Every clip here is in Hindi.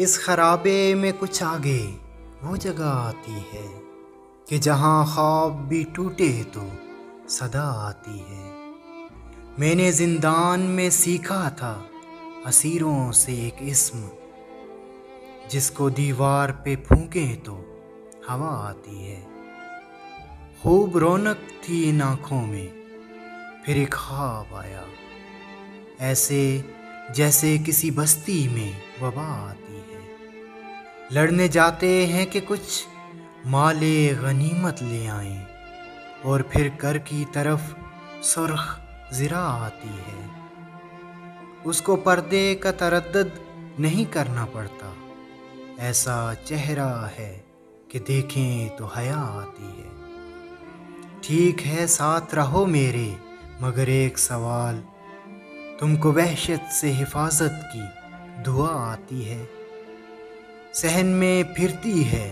इस खराबे में कुछ आगे वो जगह आती है कि जहाँ ख्वाब भी टूटे तो सदा आती है। मैंने जिंदान में सीखा था असीरों से एक इस्म, जिसको दीवार पे फूंके तो हवा आती है। खूब रौनक थी इन आँखों में, फिर एक ख्वाब आया, ऐसे जैसे किसी बस्ती में वबा आती है। लड़ने जाते हैं कि कुछ माले गनीमत ले आएं, और फिर कर की तरफ सुर्ख ज़िरा आती है। उसको पर्दे का तरद्दुद नहीं करना पड़ता, ऐसा चेहरा है कि देखें तो हया आती है। ठीक है साथ रहो मेरे, मगर एक सवाल, तुमको वहशत से हिफाजत की दुआ आती है। सहन में फिरती है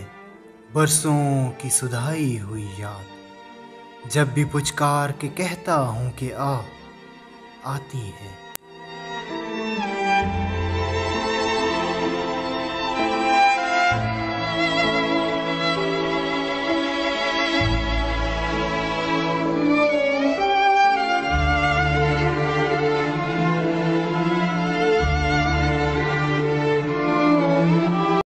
बरसों की सुधाई हुई याद, जब भी पुचकार के कहता हूँ कि आ, आती है।